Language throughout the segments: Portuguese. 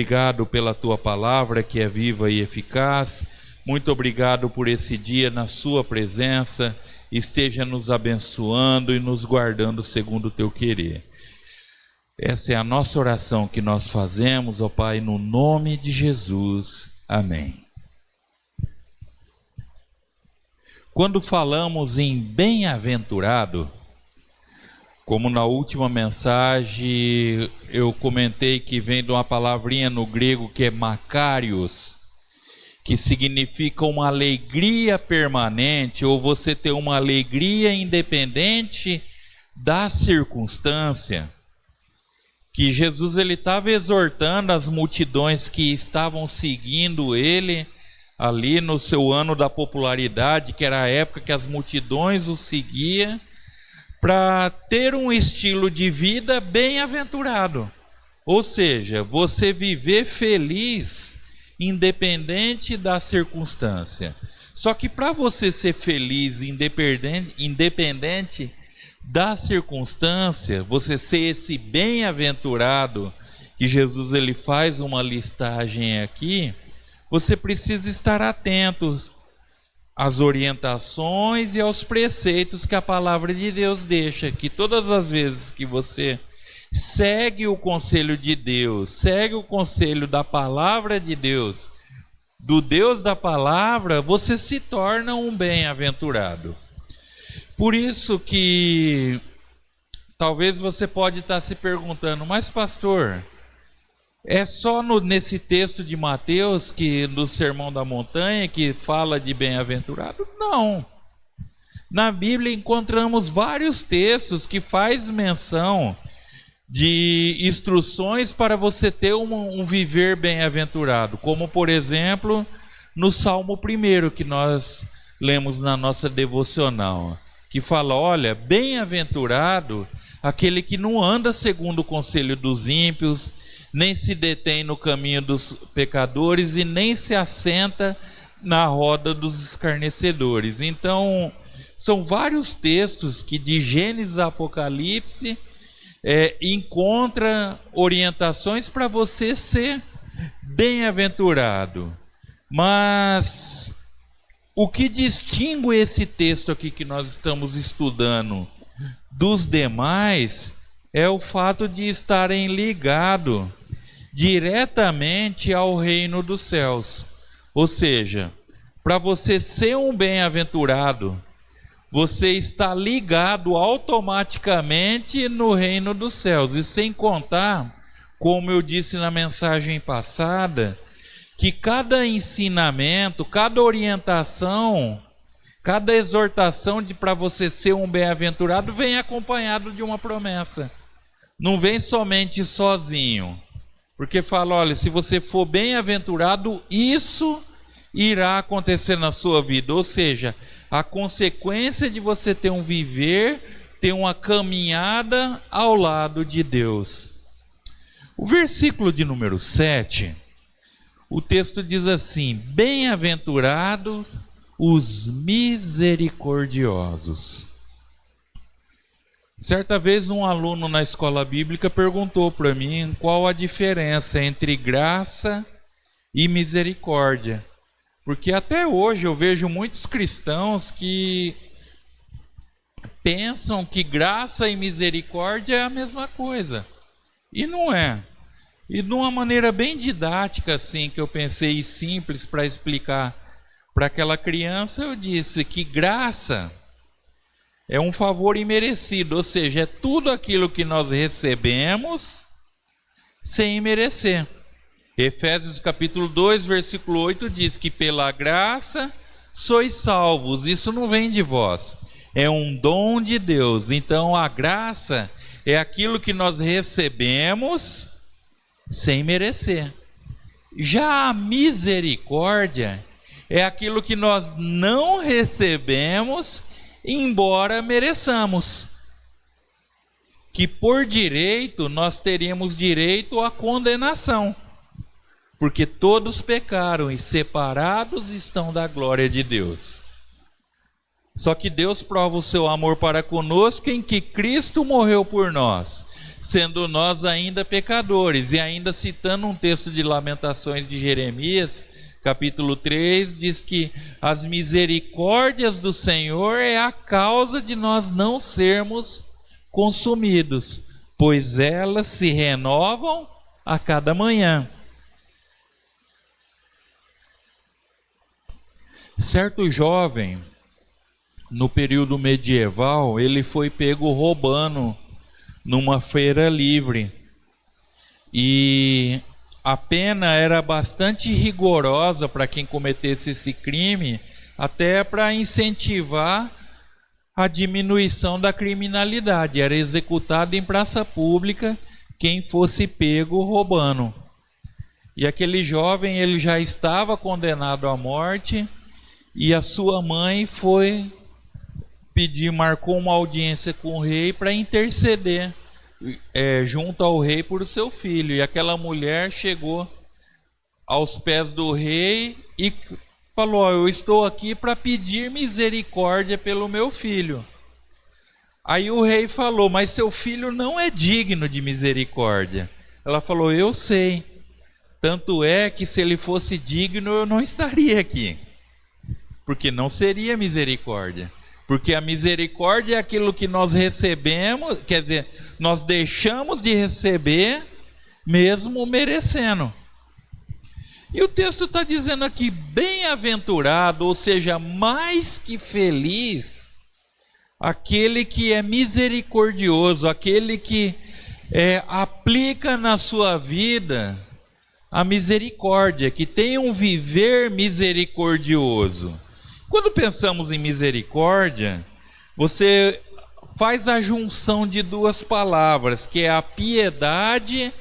obrigado pela tua palavra que é viva e eficaz. Muito obrigado por esse dia na sua presença. Esteja nos abençoando e nos guardando segundo o teu querer. Essa é a nossa oração que nós fazemos, ó Pai, no nome de Jesus. Amém. Quando falamos em bem-aventurado, como na última mensagem eu comentei que vem de uma palavrinha no grego que é makarios, que significa uma alegria permanente, ou você ter uma alegria independente da circunstância, que Jesus ele estava exortando as multidões que estavam seguindo ele ali no seu ano da popularidade, que era a época que as multidões o seguiam, para ter um estilo de vida bem-aventurado, ou seja, você viver feliz independente da circunstância. Só que para você ser feliz independente da circunstância, você ser esse bem-aventurado que Jesus ele faz uma listagem aqui, você precisa estar atento às orientações e aos preceitos que a palavra de Deus deixa, que todas as vezes que você segue o conselho de Deus, segue o conselho da palavra de Deus, do Deus da palavra, você se torna um bem-aventurado. Por isso que talvez você pode estar se perguntando, mas pastor, é só nesse texto de Mateus, que no Sermão da Montanha, que fala de bem-aventurado? Não. Na Bíblia encontramos vários textos que faz menção de instruções para você ter um viver bem-aventurado, como por exemplo no Salmo 1 que nós lemos na nossa devocional, que fala, olha, bem-aventurado aquele que não anda segundo o conselho dos ímpios, nem se detém no caminho dos pecadores e nem se assenta na roda dos escarnecedores. Então são vários textos que de Gênesis a Apocalipse encontra orientações para você ser bem-aventurado. Mas o que distingue esse texto aqui que nós estamos estudando dos demais é o fato de estarem ligados diretamente ao reino dos céus. Ou seja, para você ser um bem-aventurado, você está ligado automaticamente no reino dos céus. E sem contar, como eu disse na mensagem passada, que cada ensinamento, cada orientação, cada exortação para você ser um bem-aventurado vem acompanhado de uma promessa. Não vem somente sozinho. Porque fala, olha, se você for bem-aventurado, isso irá acontecer na sua vida. Ou seja, a consequência de você ter um viver, ter uma caminhada ao lado de Deus. O versículo de número 7, o texto diz assim, bem-aventurados os misericordiosos. Certa vez um aluno na escola bíblica perguntou para mim qual a diferença entre graça e misericórdia. Porque até hoje eu vejo muitos cristãos que pensam que graça e misericórdia é a mesma coisa. E não é. E de uma maneira bem didática, assim, que eu pensei e simples para explicar para aquela criança, eu disse que graça é um favor imerecido, ou seja, é tudo aquilo que nós recebemos sem merecer. Efésios capítulo 2, versículo 8 diz que pela graça sois salvos, isso não vem de vós, é um dom de Deus. Então a graça é aquilo que nós recebemos sem merecer. Já a misericórdia é aquilo que nós não recebemos, embora mereçamos. Que por direito nós teríamos direito à condenação, porque todos pecaram e separados estão da glória de Deus. Só que Deus prova o seu amor para conosco em que Cristo morreu por nós, sendo nós ainda pecadores. E ainda citando um texto de Lamentações de Jeremias, capítulo 3, diz que as misericórdias do Senhor é a causa de nós não sermos consumidos, pois elas se renovam a cada manhã. Certo jovem, no período medieval, ele foi pego roubando numa feira livre. E a pena era bastante rigorosa para quem cometesse esse crime, até para incentivar a diminuição da criminalidade. Era executado em praça pública quem fosse pego roubando. E aquele jovem, ele já estava condenado à morte, e a sua mãe marcou uma audiência com o rei para interceder junto ao rei por seu filho. E aquela mulher chegou aos pés do rei e falou: eu estou aqui para pedir misericórdia pelo meu filho. Aí o rei falou: mas seu filho não é digno de misericórdia. Ela falou: eu sei, tanto é que se ele fosse digno eu não estaria aqui, porque não seria misericórdia. Porque a misericórdia é aquilo que nós recebemos, quer dizer, nós deixamos de receber mesmo merecendo. E o texto está dizendo aqui: bem-aventurado, ou seja, mais que feliz, aquele que é misericordioso, aquele que aplica na sua vida a misericórdia, que tem um viver misericordioso. Quando pensamos em misericórdia, você faz a junção de duas palavras, que é a piedade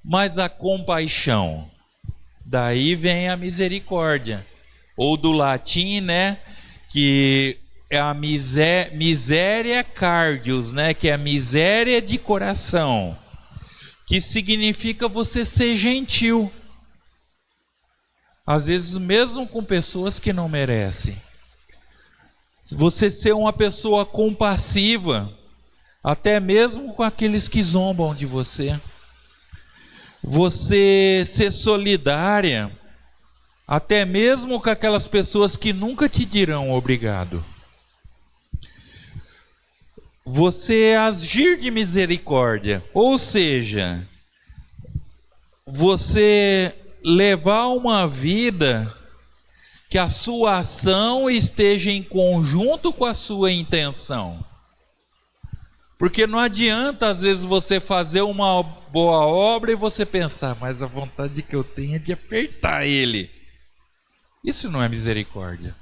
mais a compaixão. Daí vem a misericórdia, ou do latim, que é a miséria cardius, que é a miséria de coração, que significa você ser gentil, às vezes mesmo com pessoas que não merecem. Você ser uma pessoa compassiva, até mesmo com aqueles que zombam de você. Você ser solidária, até mesmo com aquelas pessoas que nunca te dirão obrigado. Você agir de misericórdia, ou seja, você levar uma vida que a sua ação esteja em conjunto com a sua intenção. Porque não adianta às vezes você fazer uma boa obra e você pensar: mas a vontade que eu tenho é de apertar ele. Isso não é misericórdia.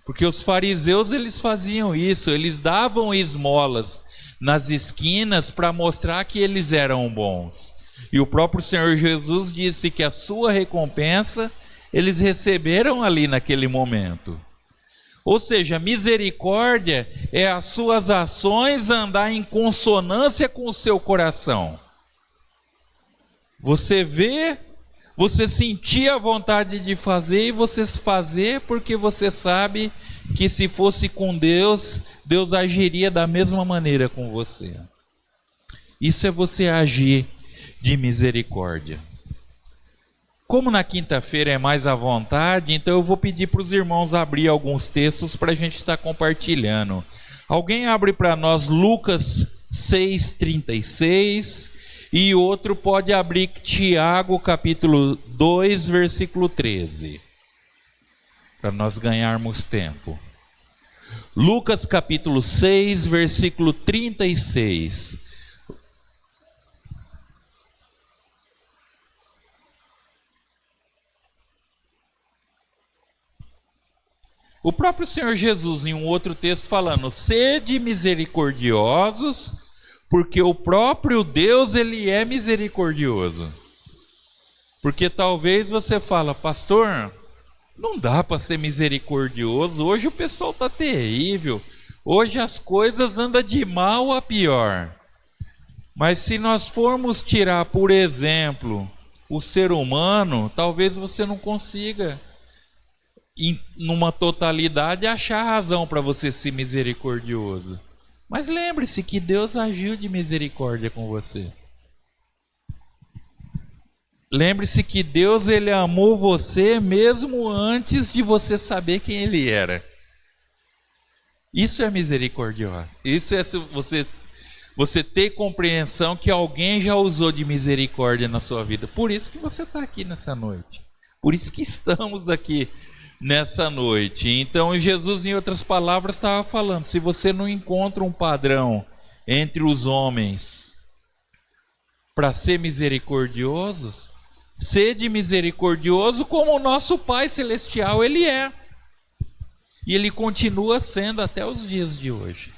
Porque os fariseus, eles faziam isso, eles davam esmolas nas esquinas para mostrar que eles eram bons. E o próprio Senhor Jesus disse que a sua recompensa eles receberam ali naquele momento. Ou seja, misericórdia é as suas ações andar em consonância com o seu coração. Você vê, você sentir a vontade de fazer e você fazer porque você sabe que se fosse com Deus, Deus agiria da mesma maneira com você. Isso é você agir de misericórdia. Como na quinta-feira é mais à vontade, então eu vou pedir para os irmãos abrir alguns textos para a gente estar compartilhando. Alguém abre para nós Lucas 6,36 e outro pode abrir Tiago capítulo 2, versículo 13, para nós ganharmos tempo. Lucas capítulo 6, versículo 36. O próprio Senhor Jesus, em um outro texto, falando: sede misericordiosos, porque o próprio Deus, ele é misericordioso. Porque talvez você fala: pastor, não dá para ser misericordioso, hoje o pessoal está terrível, hoje as coisas andam de mal a pior. Mas se nós formos tirar, por exemplo, o ser humano, talvez você não consiga numa totalidade achar razão para você ser misericordioso. Mas lembre-se que Deus agiu de misericórdia com você. Lembre-se que Deus, ele amou você mesmo antes de você saber quem ele era. Isso é misericordioso. Isso é você ter compreensão que alguém já usou de misericórdia na sua vida. Por isso que você está aqui nessa noite. Por isso que estamos aqui nessa noite. Então Jesus, em outras palavras, estava falando: se você não encontra um padrão entre os homens para ser misericordiosos, sede misericordioso como o nosso Pai Celestial ele é. E ele continua sendo até os dias de hoje.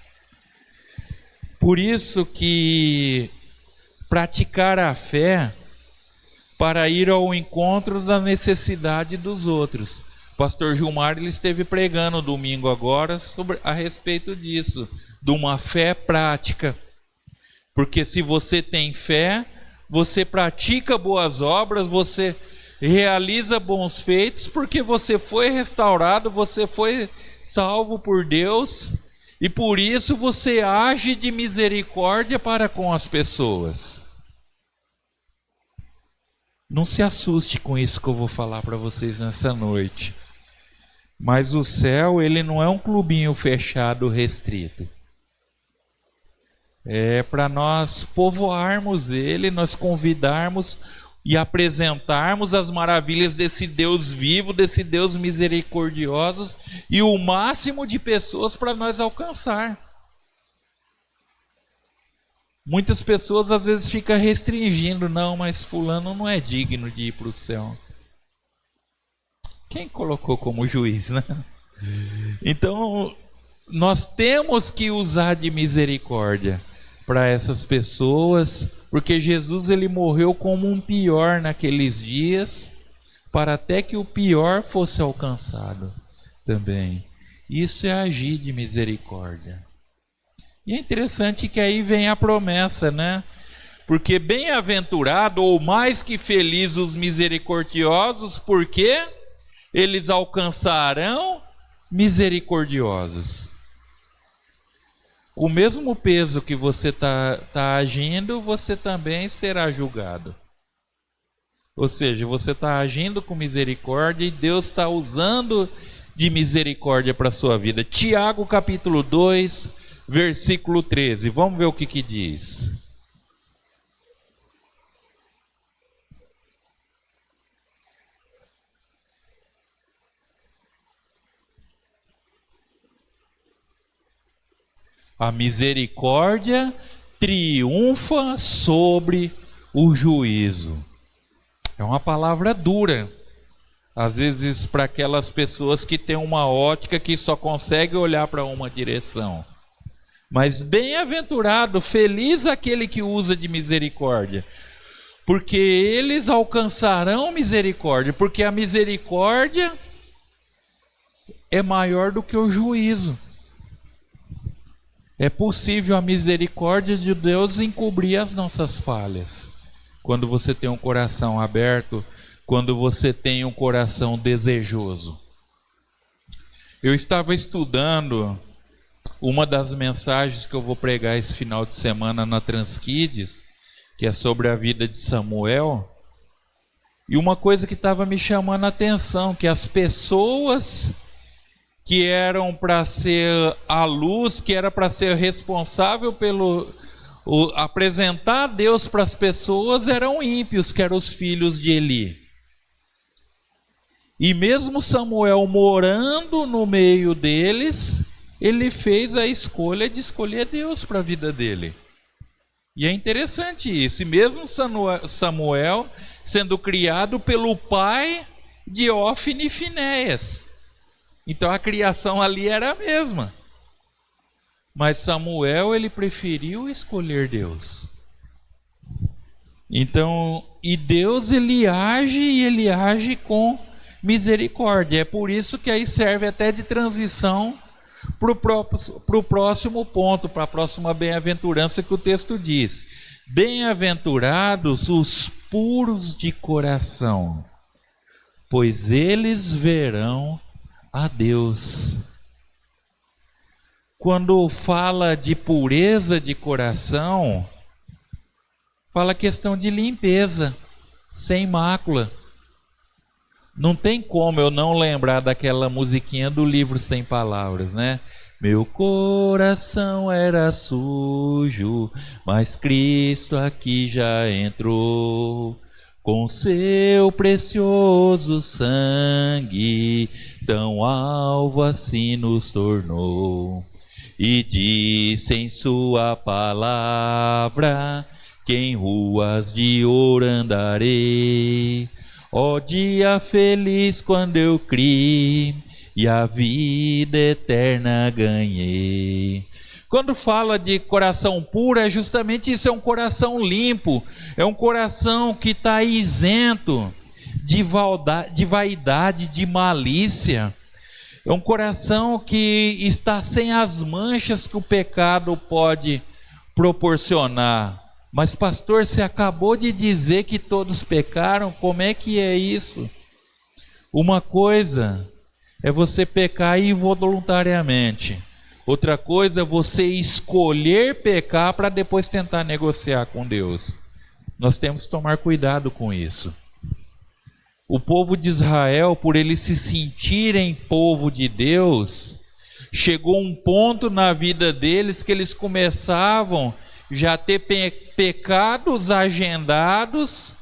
Por isso que praticar a fé para ir ao encontro da necessidade dos outros. O pastor Gilmar, ele esteve pregando domingo agora a respeito disso, de uma fé prática. Porque se você tem fé, você pratica boas obras, você realiza bons feitos, porque você foi restaurado, você foi salvo por Deus, e por isso você age de misericórdia para com as pessoas. Não se assuste com isso que eu vou falar para vocês nessa noite. Mas o céu, ele não é um clubinho fechado, restrito. É para nós povoarmos ele, nós convidarmos e apresentarmos as maravilhas desse Deus vivo, desse Deus misericordioso, e o máximo de pessoas para nós alcançar. Muitas pessoas às vezes ficam restringindo: não, mas fulano não é digno de ir para o céu. Quem colocou como juiz, né? Então, nós temos que usar de misericórdia para essas pessoas, porque Jesus, ele morreu como um pior naqueles dias, para até que o pior fosse alcançado também. Isso é agir de misericórdia. E é interessante que aí vem a promessa, né? Porque bem-aventurado ou mais que feliz os misericordiosos, porque eles alcançarão misericordiosos. Com o mesmo peso que você está agindo, você também será julgado. Ou seja, você está agindo com misericórdia e Deus está usando de misericórdia para a sua vida. Tiago capítulo 2, versículo 13. Vamos ver o que diz. A misericórdia triunfa sobre o juízo. É uma palavra dura. Às vezes para aquelas pessoas que têm uma ótica que só consegue olhar para uma direção. Mas bem-aventurado, feliz aquele que usa de misericórdia. Porque eles alcançarão misericórdia. Porque a misericórdia é maior do que o juízo. É possível a misericórdia de Deus encobrir as nossas falhas. Quando você tem um coração aberto, quando você tem um coração desejoso. Eu estava estudando uma das mensagens que eu vou pregar esse final de semana na Transkids, que é sobre a vida de Samuel. E uma coisa que estava me chamando a atenção, que as pessoas que eram para ser a luz, que era para ser responsável pelo apresentar Deus para as pessoas, eram ímpios, que eram os filhos de Eli. E mesmo Samuel morando no meio deles, ele fez a escolha de escolher Deus para a vida dele. E é interessante isso. E mesmo Samuel sendo criado pelo pai de Ofni e Finéias. Então a criação ali era a mesma. Mas Samuel, ele preferiu escolher Deus. Então, e Deus, ele age com misericórdia. É por isso que aí serve até de transição para o próximo ponto, para a próxima bem-aventurança que o texto diz. Bem-aventurados os puros de coração, pois eles verão a Deus. quando fala de pureza de coração, fala questão de limpeza, sem mácula. Não tem como eu não lembrar daquela musiquinha do livro Sem Palavras, né? Meu coração era sujo, mas Cristo aqui já entrou. Com seu precioso sangue, tão alvo assim nos tornou. E disse em sua palavra, que em ruas de ouro andarei. Ó dia feliz quando eu criei, e a vida eterna ganhei. Quando fala de coração puro, é justamente isso, é um coração limpo, é um coração que está isento de vaidade, de malícia. É um coração que está sem as manchas que o pecado pode proporcionar. Mas pastor, você acabou de dizer que todos pecaram, como é que é isso? Uma coisa é você pecar involuntariamente. Outra coisa é você escolher pecar para depois tentar negociar com Deus. Nós temos que tomar cuidado com isso. O povo de Israel, por eles se sentirem povo de Deus, chegou um ponto na vida deles que eles começavam já a ter pecados agendados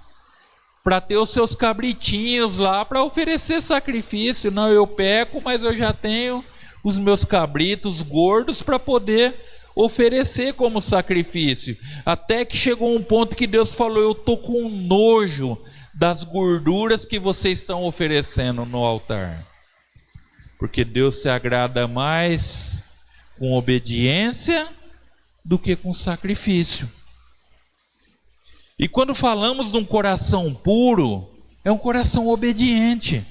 para ter os seus cabritinhos lá para oferecer sacrifício. Não, eu peco, mas eu já tenho os meus cabritos gordos para poder oferecer como sacrifício. Até que chegou um ponto que Deus falou: eu estou com nojo das gorduras que vocês estão oferecendo no altar. Porque Deus se agrada mais com obediência do que com sacrifício. E quando falamos de um coração puro, é um coração obediente,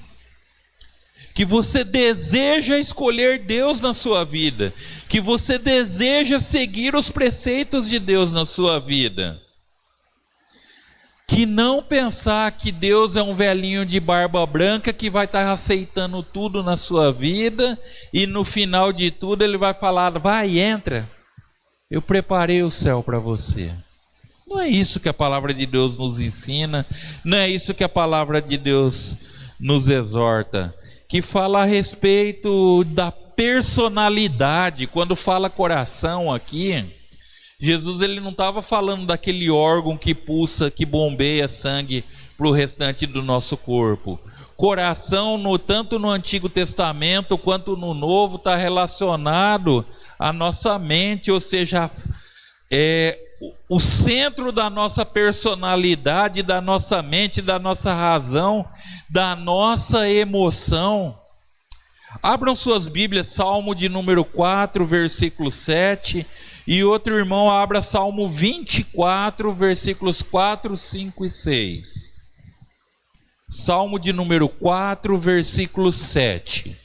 que você deseja escolher Deus na sua vida, que você deseja seguir os preceitos de Deus na sua vida, que não pensar que Deus é um velhinho de barba branca que vai estar aceitando tudo na sua vida e no final de tudo ele vai falar: vai, entra, eu preparei o céu para você. Não é isso que a palavra de Deus nos ensina, não é isso que a palavra de Deus nos exorta, que fala a respeito da personalidade. Quando fala coração aqui, Jesus ele não estava falando daquele órgão que pulsa, que bombeia sangue para o restante do nosso corpo. Coração, tanto no Antigo Testamento quanto no Novo, está relacionado à nossa mente, ou seja, o centro da nossa personalidade, da nossa mente, da nossa razão, da nossa emoção. Abram suas Bíblias, Salmo de número 4, versículo 7, e outro irmão abra Salmo 24, versículos 4, 5 e 6. Salmo de número 4, versículo 7.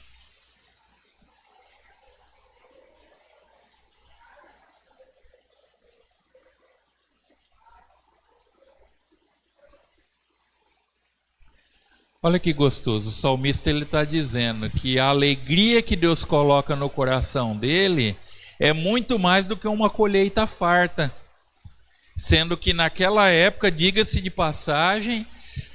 Olha que gostoso, o salmista ele está dizendo que a alegria que Deus coloca no coração dele é muito mais do que uma colheita farta. Sendo que naquela época, diga-se de passagem,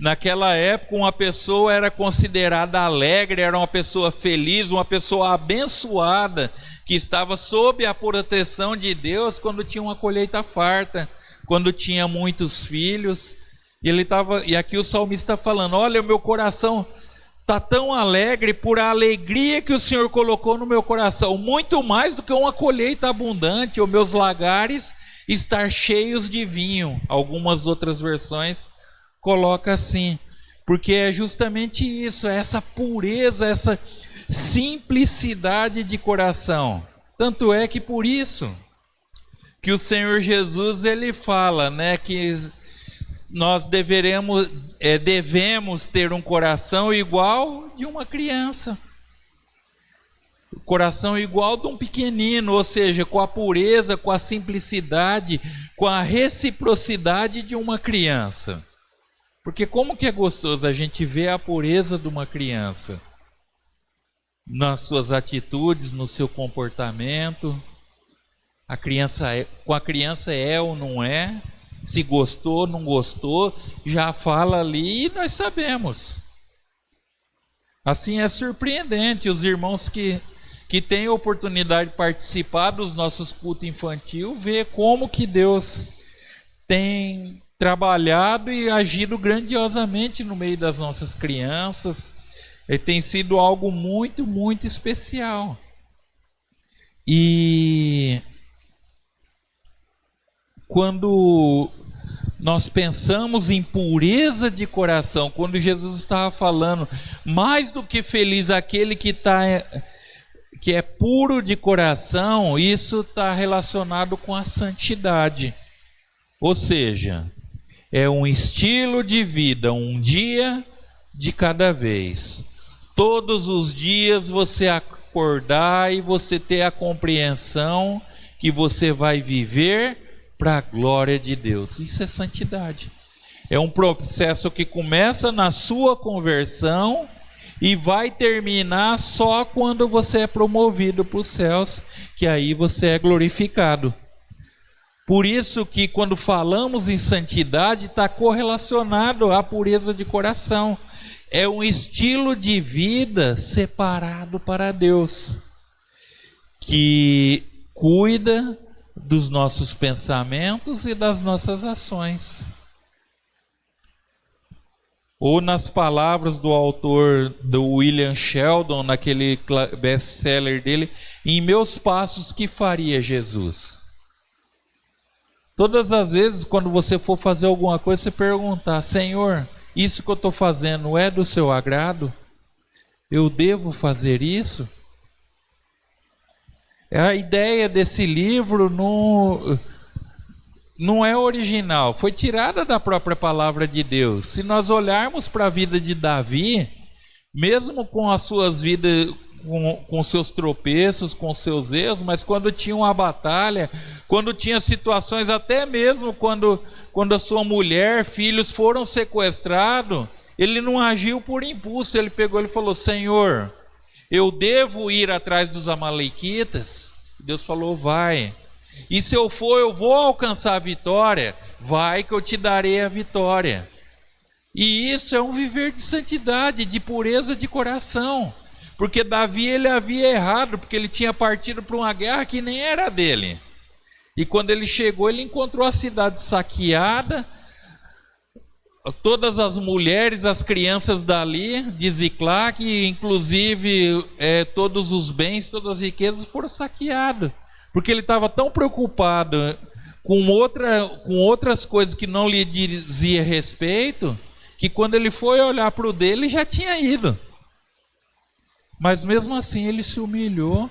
naquela época uma pessoa era considerada alegre, era uma pessoa feliz, uma pessoa abençoada, que estava sob a proteção de Deus quando tinha uma colheita farta, quando tinha muitos filhos. E aqui o salmista está falando: olha, o meu coração está tão alegre por a alegria que o Senhor colocou no meu coração, muito mais do que uma colheita abundante, ou meus lagares estar cheios de vinho. Algumas outras versões colocam assim, porque é justamente isso, é essa pureza, essa simplicidade de coração. Tanto é que por isso que o Senhor Jesus ele fala, né, que nós devemos ter um coração igual de uma criança, coração igual de um pequenino, ou seja, com a pureza, com a simplicidade, com a reciprocidade de uma criança. Porque como que é gostoso a gente ver a pureza de uma criança. nas suas atitudes, no seu comportamento. Com a criança é ou não é, se gostou, não gostou, já fala ali e nós sabemos. Assim é surpreendente os irmãos que têm a oportunidade de participar dos nossos cultos infantil, ver como que Deus tem trabalhado e agido grandiosamente no meio das nossas crianças. E tem sido algo muito, muito especial. E quando nós pensamos em pureza de coração, quando Jesus estava falando, mais do que feliz aquele que é puro de coração, isso está relacionado com a santidade. Ou seja, é um estilo de vida, um dia de cada vez. Todos os dias você acordar e você ter a compreensão que você vai viver para a glória de Deus. Isso é santidade. É um processo que começa na sua conversão e vai terminar só quando você é promovido para os céus, que aí você é glorificado. Por isso que quando falamos em santidade, está correlacionado à pureza de coração. É um estilo de vida separado para Deus, que cuida dos nossos pensamentos e das nossas ações. Ou nas palavras do autor do William Sheldon, naquele best-seller dele, em meus passos que faria Jesus. Todas as vezes quando você for fazer alguma coisa, você perguntar: Senhor, isso que eu estou fazendo é do seu agrado? Eu devo fazer isso? A ideia desse livro não é original, foi tirada da própria palavra de Deus. Se nós olharmos para a vida de Davi, mesmo com as suas vidas, com seus tropeços, com seus erros, mas quando tinha uma batalha, quando tinha situações, até mesmo quando a sua mulher, filhos foram sequestrados, ele não agiu por impulso. Ele pegou e falou: Senhor, eu devo ir atrás dos amalequitas? Deus falou: vai. E se eu for, eu vou alcançar a vitória? Vai, que eu te darei a vitória. E isso é um viver de santidade, de pureza de coração. Porque Davi, ele havia errado, porque ele tinha partido para uma guerra que nem era dele. E quando ele chegou, ele encontrou a cidade saqueada, todas as mulheres, as crianças dali, de Ziclac, inclusive todos os bens, todas as riquezas foram saqueados. Porque ele estava tão preocupado com outras coisas que não lhe dizia respeito, que quando ele foi olhar para o dele, já tinha ido. Mas mesmo assim ele se humilhou,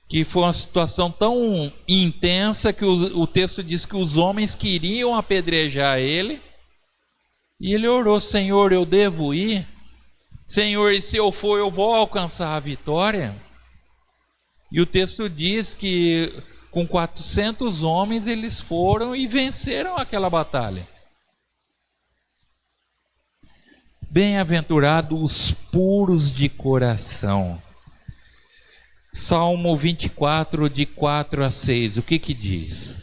que foi uma situação tão intensa que o texto diz que os homens queriam apedrejar ele, e ele orou: Senhor, eu devo ir? Senhor, e se eu for, eu vou alcançar a vitória? E o texto diz que com 400 homens eles foram e venceram aquela batalha. Bem-aventurados os puros de coração. Salmo 24, de 4 a 6, o que diz?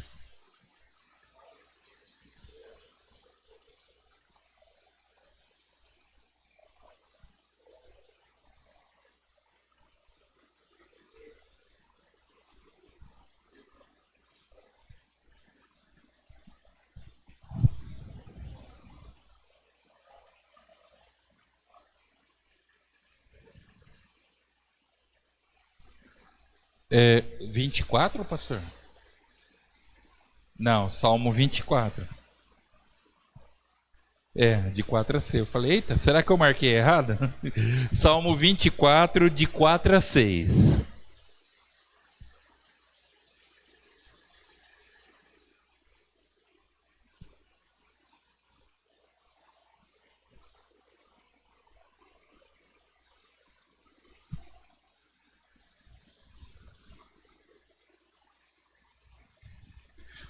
É 24, pastor? Não, Salmo 24. De 4 a 6. Eu falei: eita, será que eu marquei errado? Salmo 24, de 4 a 6.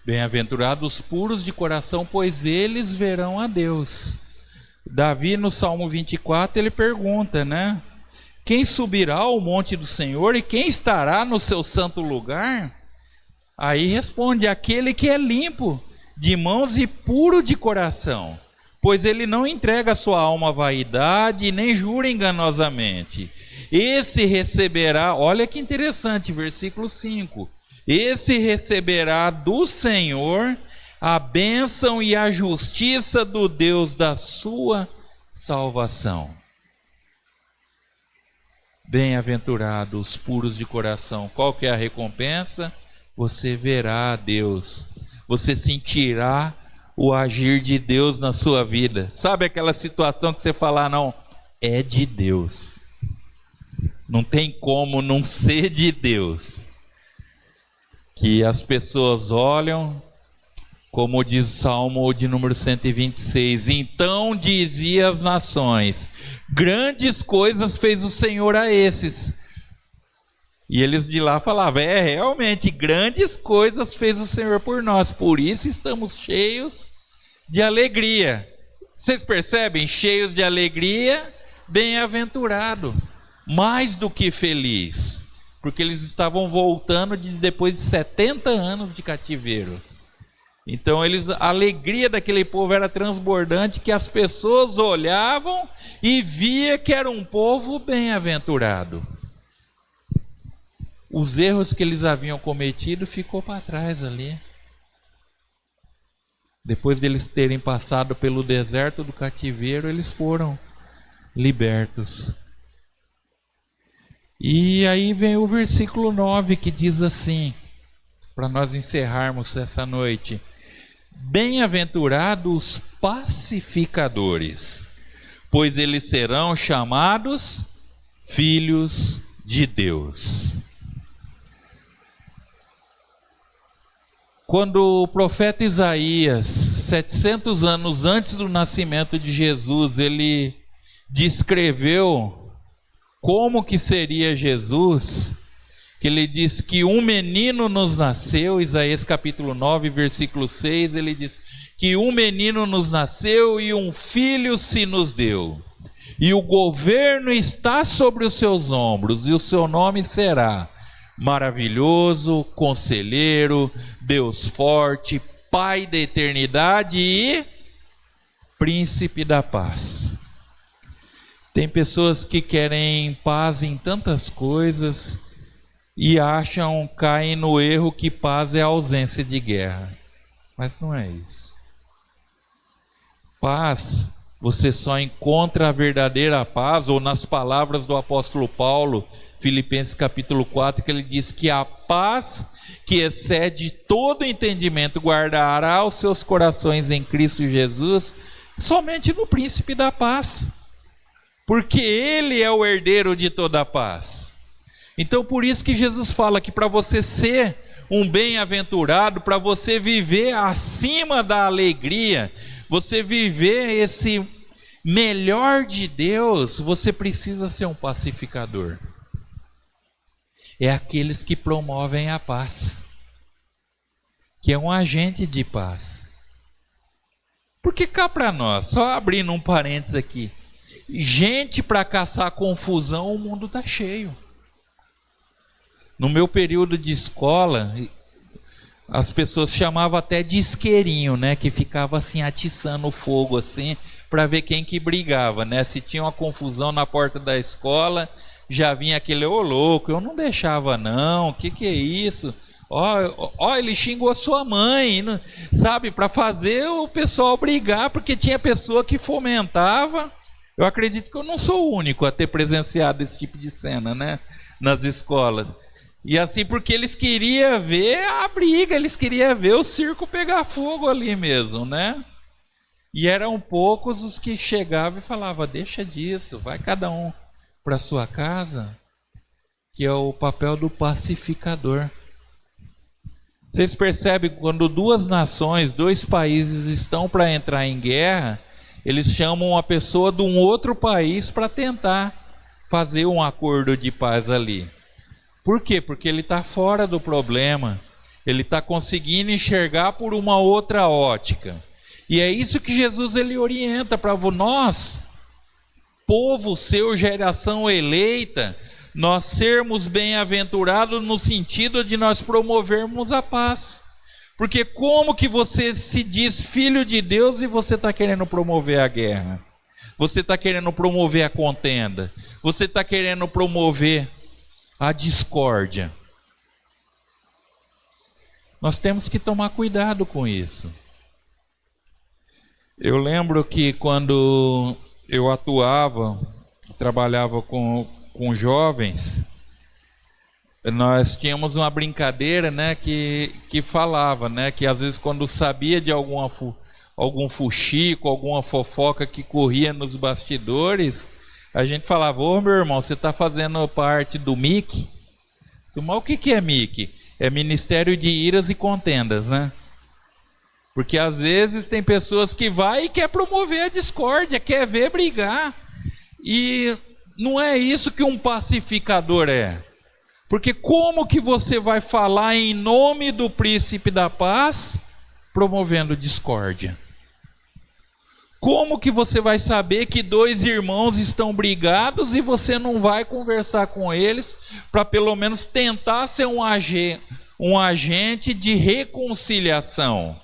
Bem-aventurados os puros de coração, pois eles verão a Deus. Davi, no Salmo 24, ele pergunta, né? Quem subirá ao monte do Senhor e quem estará no seu santo lugar? Aí responde: aquele que é limpo de mãos e puro de coração, pois ele não entrega sua alma à vaidade, nem jura enganosamente. Esse receberá, olha que interessante, versículo 5. Esse receberá do Senhor a bênção e a justiça do Deus da sua salvação. Bem-aventurados os puros de coração. Qual que é a recompensa? Você verá a Deus. Você sentirá o agir de Deus na sua vida. Sabe aquela situação que você fala, não, é de Deus. Não tem como não ser de Deus. Que as pessoas olham, como diz o Salmo de número 126, então dizia as nações, grandes coisas fez o Senhor a esses. E eles de lá falavam, realmente, grandes coisas fez o Senhor por nós, por isso estamos cheios de alegria. Vocês percebem? Cheios de alegria, bem-aventurado, mais do que feliz, porque eles estavam voltando depois de 70 anos de cativeiro. Então a alegria daquele povo era transbordante, que as pessoas olhavam e via que era um povo bem-aventurado. Os erros que eles haviam cometido ficou para trás ali. Depois deles terem passado pelo deserto do cativeiro, eles foram libertos. E aí vem o versículo 9 que diz assim, para nós encerrarmos essa noite: bem-aventurados os pacificadores, pois eles serão chamados filhos de Deus. Quando o profeta Isaías, 700 anos antes do nascimento de Jesus, ele descreveu como que seria Jesus, que ele diz que um menino nos nasceu, Isaías capítulo 9, versículo 6, ele diz que um menino nos nasceu e um filho se nos deu. E o governo está sobre os seus ombros, e o seu nome será Maravilhoso, Conselheiro, Deus Forte, Pai da Eternidade e Príncipe da Paz. Tem pessoas que querem paz em tantas coisas e caem no erro que paz é a ausência de guerra. Mas não é isso. Paz, você só encontra a verdadeira paz, ou nas palavras do apóstolo Paulo, Filipenses capítulo 4, que ele diz que a paz que excede todo entendimento guardará os seus corações em Cristo Jesus, somente no Príncipe da Paz, porque Ele é o herdeiro de toda a paz. Então por isso que Jesus fala que para você ser um bem-aventurado, para você viver acima da alegria, você viver esse melhor de Deus, você precisa ser um pacificador. É aqueles que promovem a paz, que é um agente de paz. Porque cá para nós, só abrindo um parênteses aqui, gente para caçar confusão, o mundo está cheio. No meu período de escola, as pessoas chamavam até de isqueirinho, né? Que ficava assim atiçando o fogo assim, para ver quem que brigava, né? Se tinha uma confusão na porta da escola, já vinha aquele, ô louco, eu não deixava não, que é isso? Ó, ele xingou sua mãe, sabe? Para fazer o pessoal brigar, porque tinha pessoa que fomentava. Eu acredito que eu não sou o único a ter presenciado esse tipo de cena, né? Nas escolas. E assim, porque eles queriam ver a briga, eles queriam ver o circo pegar fogo ali mesmo, né? E eram poucos os que chegavam e falavam, deixa disso, vai cada um para sua casa, que é o papel do pacificador. Vocês percebem que quando duas nações, dois países estão para entrar em guerra, eles chamam uma pessoa de um outro país para tentar fazer um acordo de paz ali. Por quê? Porque ele está fora do problema, ele está conseguindo enxergar por uma outra ótica. E é isso que Jesus ele orienta para nós povo seu, geração eleita, nós sermos bem-aventurados no sentido de nós promovermos a paz. Porque como que você se diz filho de Deus e você está querendo promover a guerra? Você está querendo promover a contenda? Você está querendo promover a discórdia? Nós temos que tomar cuidado com isso. Eu lembro que quando eu atuava, trabalhava com jovens, nós tínhamos uma brincadeira, né, que falava, né, que às vezes quando sabia de algum fuxico, alguma fofoca que corria nos bastidores, a gente falava: ô meu irmão, você está fazendo parte do MIC? Mas o que é MIC? É Ministério de Iras e Contendas, né? Porque às vezes tem pessoas que vai e quer promover a discórdia, quer ver brigar. E não é isso que um pacificador é. Porque como que você vai falar em nome do príncipe da paz, promovendo discórdia? Como que você vai saber que dois irmãos estão brigados e você não vai conversar com eles para pelo menos tentar ser um agente de reconciliação?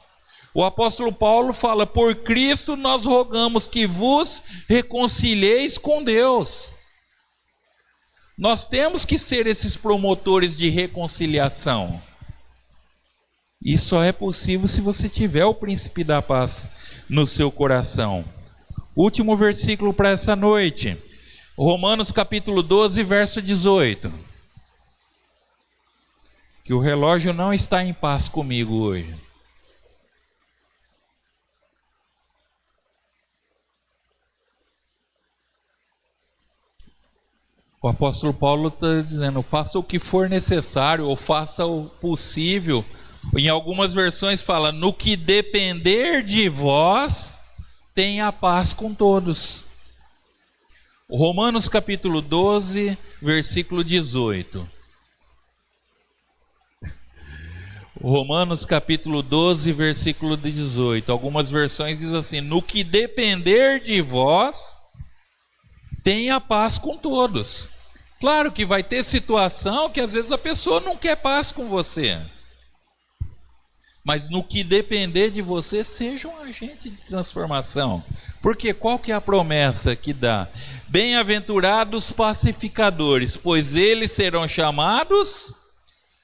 O apóstolo Paulo fala: por Cristo nós rogamos que vos reconcilieis com Deus. Nós temos que ser esses promotores de reconciliação. E só é possível se você tiver o príncipe da paz no seu coração. Último versículo para essa noite. Romanos capítulo 12, verso 18. Que o relógio não está em paz comigo hoje. O apóstolo Paulo está dizendo: faça o que for necessário, ou faça o possível. Em algumas versões fala: no que depender de vós, tenha paz com todos. Romanos capítulo 12, versículo 18. Romanos capítulo 12, versículo 18. Algumas versões dizem assim: no que depender de vós, tenha paz com todos. Claro que vai ter situação que às vezes a pessoa não quer paz com você. Mas no que depender de você, seja um agente de transformação. Porque qual que é a promessa que dá? Bem-aventurados pacificadores, pois eles serão chamados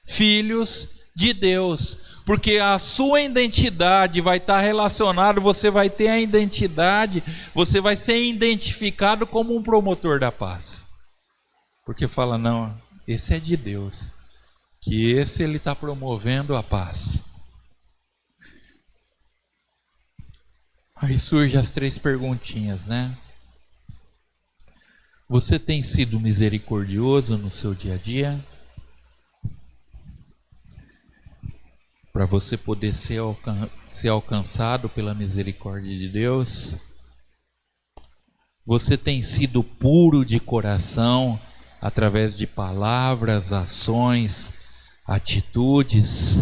filhos de Deus. Porque a sua identidade vai estar relacionada, você vai ter a identidade, você vai ser identificado como um promotor da paz. Porque fala: não, esse é de Deus, que esse ele está promovendo a paz. Aí surgem as 3 perguntinhas, né? Você tem sido misericordioso no seu dia a dia? Para você poder ser alcançado pela misericórdia de Deus? Você tem sido puro de coração através de palavras, ações, atitudes,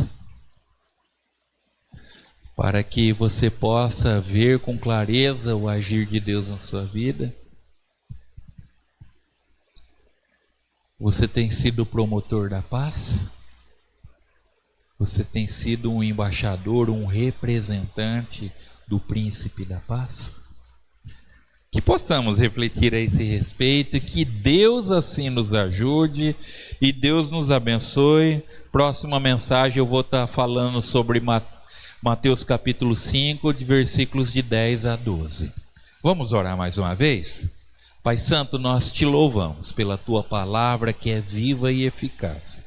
para que você possa ver com clareza o agir de Deus na sua vida? Você tem sido promotor da paz? Você tem sido um embaixador, um representante do príncipe da paz? Que possamos refletir a esse respeito e que Deus assim nos ajude e Deus nos abençoe. Próxima mensagem eu vou estar falando sobre Mateus capítulo 5, de versículos de 10 a 12. Vamos orar mais uma vez? Pai Santo, nós te louvamos pela tua palavra que é viva e eficaz.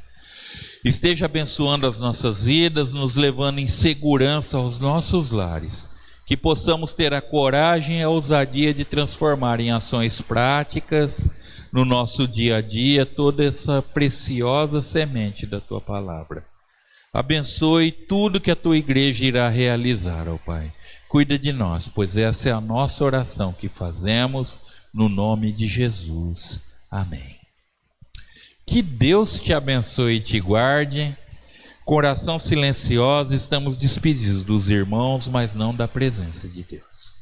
Esteja abençoando as nossas vidas, nos levando em segurança aos nossos lares. Que possamos ter a coragem e a ousadia de transformar em ações práticas no nosso dia a dia toda essa preciosa semente da tua palavra. Abençoe tudo que a tua igreja irá realizar, ó Pai. Cuida de nós, pois essa é a nossa oração que fazemos no nome de Jesus. Amém. Que Deus te abençoe e te guarde. Coração silencioso, estamos despedidos dos irmãos, mas não da presença de Deus.